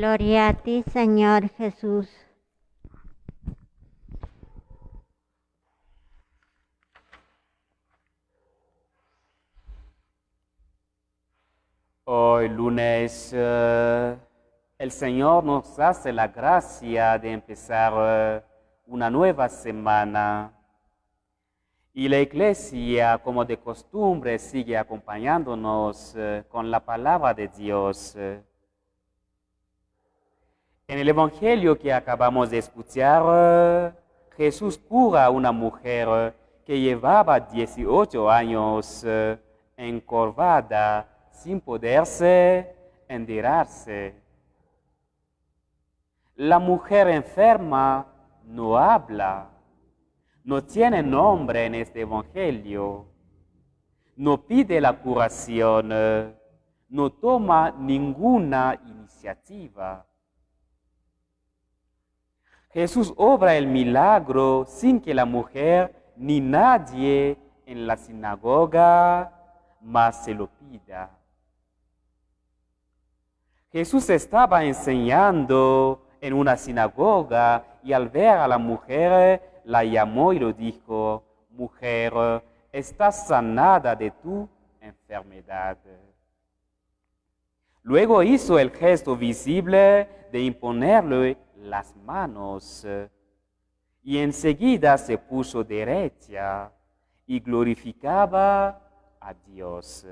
Gloria a ti, Señor Jesús. Hoy lunes, el Señor nos hace la gracia de empezar una nueva semana. Y la Iglesia, como de costumbre, sigue acompañándonos con la palabra de Dios. En el Evangelio que acabamos de escuchar, Jesús cura a una mujer que llevaba 18 años encorvada, sin poderse enderezarse. La mujer enferma no habla, no tiene nombre en este Evangelio, no pide la curación, no toma ninguna iniciativa. Jesús obra el milagro sin que la mujer ni nadie en la sinagoga más se lo pida. Jesús estaba enseñando en una sinagoga y al ver a la mujer la llamó y le dijo: mujer, estás sanada de tu enfermedad. Luego hizo el gesto visible de imponerle las manos y enseguida se puso derecha y glorificaba a Dios.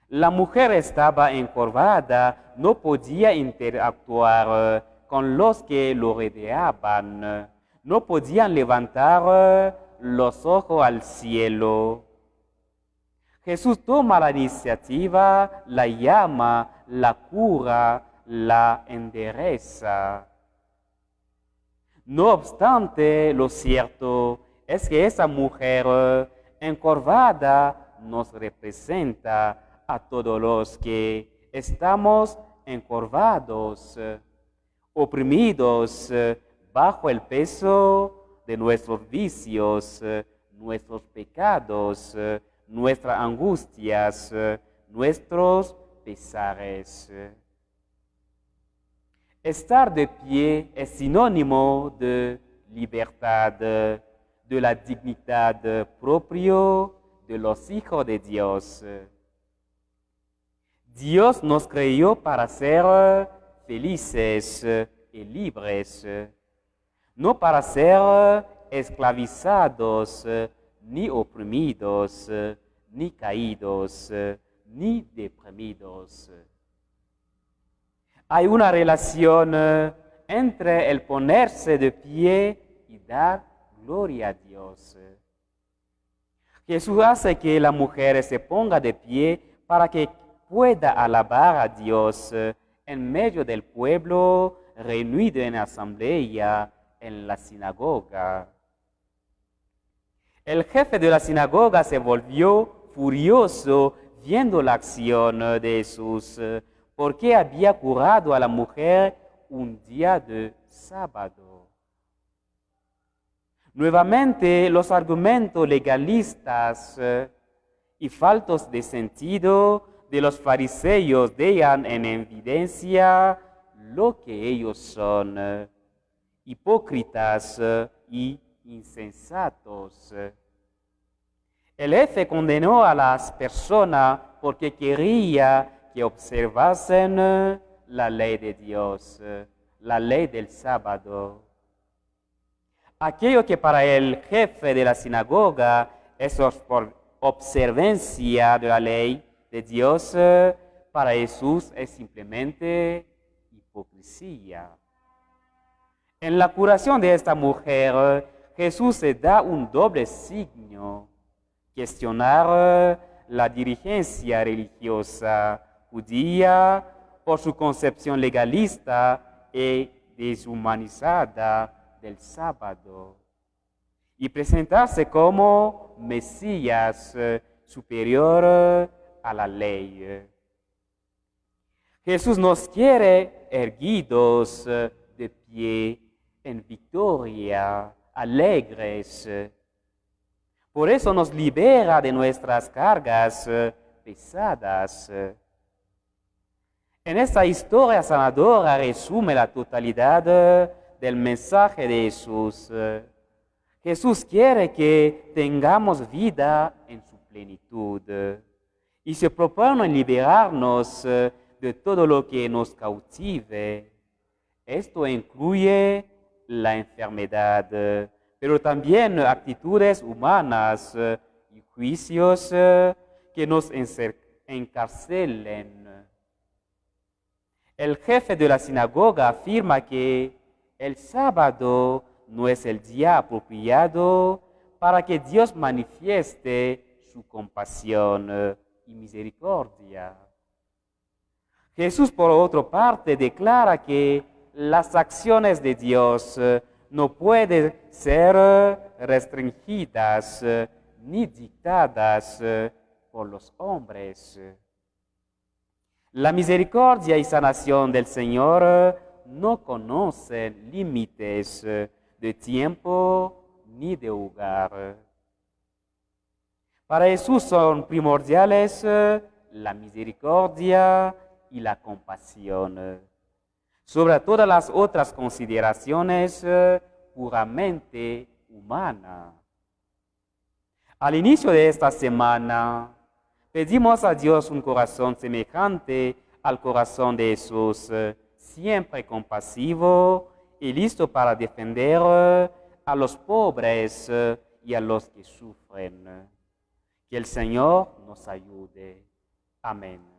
La mujer estaba encorvada, no podía interactuar con los que lo rodeaban, no podían levantar los ojos al cielo. Jesús toma la iniciativa, la llama, la cura, la endereza. No obstante, lo cierto es que esa mujer encorvada nos representa a todos los que estamos encorvados, oprimidos bajo el peso de nuestros vicios, nuestros pecados, nuestras angustias, nuestros pesares. Estar de pie es sinónimo de libertad, de la dignidad propia de los hijos de Dios. Dios nos creó para ser felices y libres, no para ser esclavizados, ni oprimidos, ni caídos, ni deprimidos. Hay una relación entre el ponerse de pie y dar gloria a Dios. Jesús hace que la mujer se ponga de pie para que pueda alabar a Dios en medio del pueblo reunido en asamblea en la sinagoga. El jefe de la sinagoga se volvió furioso viendo la acción de Jesús, porque había curado a la mujer un día de sábado. Nuevamente, los argumentos legalistas y faltos de sentido de los fariseos dejan en evidencia lo que ellos son, hipócritas y insensatos. El jefe condenó a las personas porque quería que observasen la ley de Dios, la ley del sábado. Aquello que para el jefe de la sinagoga es por observancia de la ley de Dios, para Jesús es simplemente hipocresía. En la curación de esta mujer, Jesús se da un doble signo: cuestionar la dirigencia religiosa judía por su concepción legalista y deshumanizada del sábado, y presentarse como Mesías superior a la ley. Jesús nos quiere erguidos de pie en victoria, alegres. Por eso nos libera de nuestras cargas pesadas. En esta historia sanadora resume la totalidad del mensaje de Jesús. Jesús quiere que tengamos vida en su plenitud y se propone liberarnos de todo lo que nos cautive. Esto incluye la enfermedad, pero también actitudes humanas y juicios que nos encarcelen. El jefe de la sinagoga afirma que el sábado no es el día apropiado para que Dios manifieste su compasión y misericordia. Jesús, por otra parte, declara que las acciones de Dios no pueden ser restringidas ni dictadas por los hombres. La misericordia y sanación del Señor no conocen límites de tiempo ni de lugar. Para Jesús son primordiales la misericordia y la compasión, sobre todas las otras consideraciones puramente humanas. Al inicio de esta semana, pedimos a Dios un corazón semejante al corazón de Jesús, siempre compasivo y listo para defender a los pobres y a los que sufren. Que el Señor nos ayude. Amén.